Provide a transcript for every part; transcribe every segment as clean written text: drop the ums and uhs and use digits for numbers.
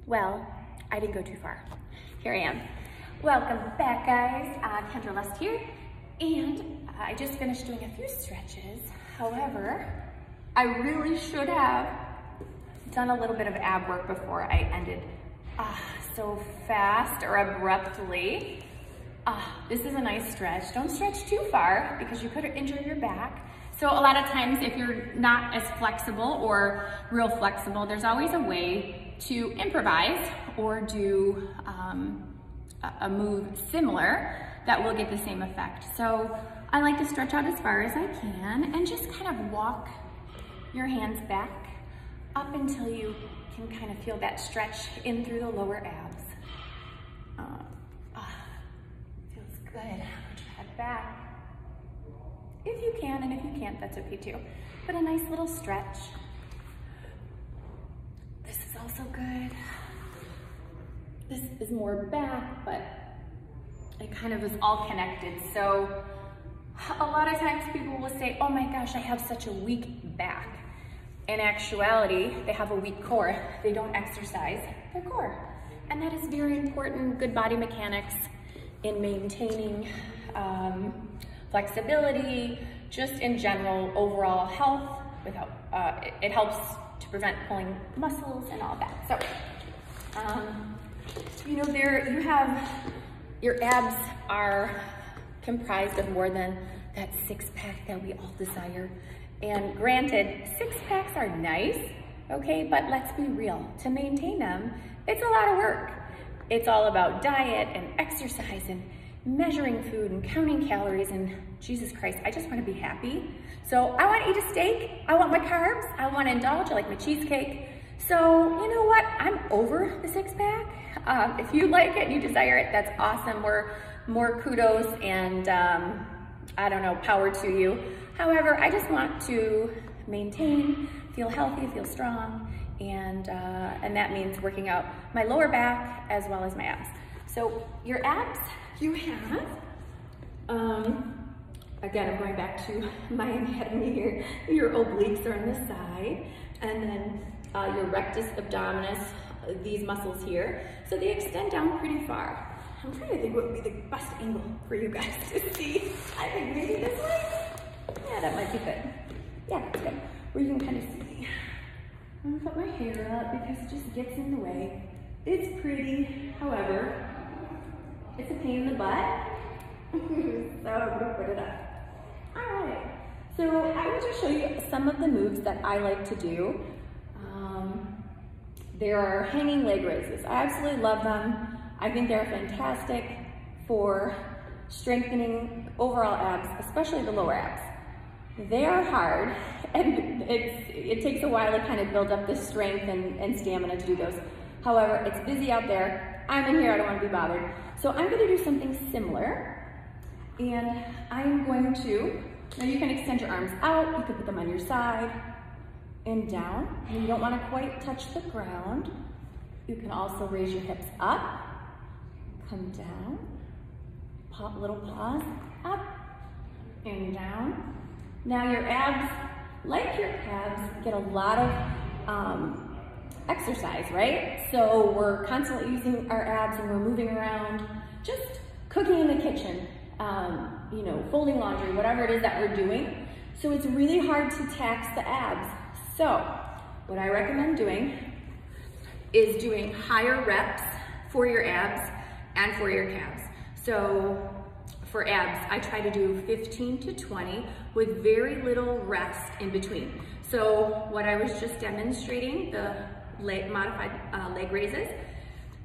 Well, I didn't go too far. Here I am. Welcome back, guys. Kendra Lust here, and I just finished doing a few stretches. However, I really should have done a little bit of ab work before I ended so fast or abruptly. This is a nice stretch. Don't stretch too far because you could injure your back. So a lot of times if you're not as flexible or real flexible, there's always a way to improvise or do a move similar that will get the same effect. So I like to stretch out as far as I can and just kind of walk your hands back up until you can kind of feel that stretch in through the lower abs. Feels good. Put your head back. If you can, and if you can't, that's okay too. But a nice little stretch. This is also good. This is more back, but it kind of is all connected. So a lot of times people will say, oh my gosh, I have such a weak back. In actuality, they have a weak core. They don't exercise their core. And that is very important, good body mechanics in maintaining flexibility, just in general, overall health. It helps to prevent pulling muscles and all that. So, you know, your abs are comprised of more than that six-pack that we all desire. And granted, six-packs are nice, okay, but let's be real. To maintain them, it's a lot of work. It's all about diet and exercise and measuring food and counting calories, and Jesus Christ, I just want to be happy. So I want to eat a steak, I want my carbs, I want to indulge, I like my cheesecake. So you know what, I'm over the six-pack. If you like it and you desire it, that's awesome. More kudos and I don't know, power to you. However, I just want to maintain, feel healthy, feel strong, and that means working out my lower back as well as my abs. So your abs, you have, again, I'm going back to my anatomy here. Your obliques are on the side, and then your rectus abdominis, these muscles here. So they extend down pretty far. I'm trying to think what would be the best angle for you guys to see. I think maybe this way. Yeah, that might be good. Yeah, that's good. Where you can kind of see. I'm gonna put my hair up because it just gets in the way. It's pretty, however, it's a pain in the butt. So I'm gonna put it up. All right. So I want to show you some of the moves that I like to do. There are hanging leg raises. I absolutely love them. I think they're fantastic for strengthening overall abs, especially the lower abs. They are hard, and it takes a while to kind of build up the strength and stamina to do those. However, it's busy out there. I'm in here, I don't want to be bothered. So I'm going to do something similar, and I'm going to, now you can extend your arms out, you can put them on your side, and down, and you don't want to quite touch the ground. You can also raise your hips up, come down, pop, little pause, up, and down. Now your abs, like your calves, get a lot of exercise, right? So we're constantly using our abs and we're moving around, just cooking in the kitchen, you know, folding laundry, whatever it is that we're doing. So it's really hard to tax the abs. So what I recommend doing is doing higher reps for your abs and for your calves. So for abs, I try to do 15 to 20 with very little rest in between. So what I was just demonstrating, the modified leg raises,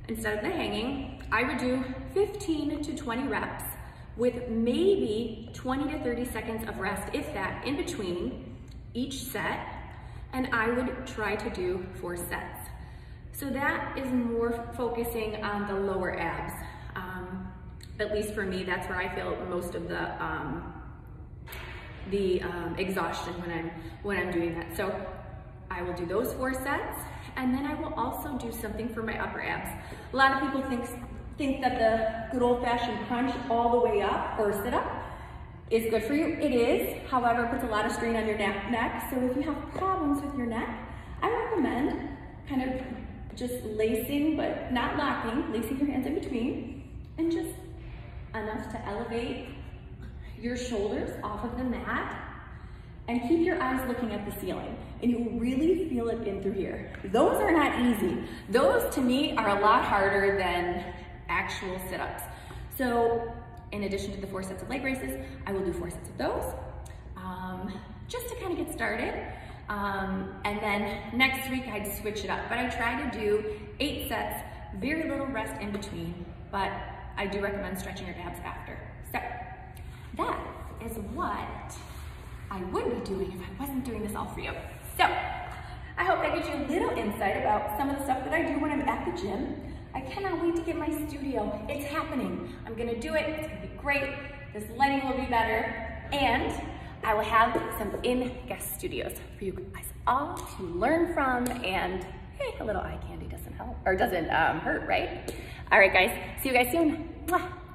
instead of the hanging, I would do 15 to 20 reps with maybe 20 to 30 seconds of rest, if that, in between each set, and I would try to do 4 sets. So that is more focusing on the lower abs. At least for me, that's where I feel most of the exhaustion when I'm doing that. So I will do those 4 sets, and then I will also do something for my upper abs. A lot of people think that the good old-fashioned crunch all the way up or sit up is good for you. It is, however, it puts a lot of strain on your neck. So if you have problems with your neck, I recommend kind of just lacing, but not locking, lacing your hands in between, and just enough to elevate your shoulders off of the mat, and keep your eyes looking at the ceiling. And you'll really feel it in through here. Those are not easy. Those to me are a lot harder than actual sit-ups. So in addition to the 4 sets of leg raises, I will do 4 sets of those, just to kind of get started. And then next week I'd switch it up, but I try to do 8 sets, very little rest in between, but I do recommend stretching your abs after. So that is what I would be doing if I wasn't doing this all for you. So I hope that gives you a little insight about some of the stuff that I do when I'm at the gym. I cannot wait to get my studio. It's happening. I'm gonna do it, it's gonna be great. This lighting will be better, and I will have some in-guest studios for you guys all to learn from, and hey, a little eye candy doesn't help, or doesn't hurt, right? All right, guys, see you guys soon. Mwah.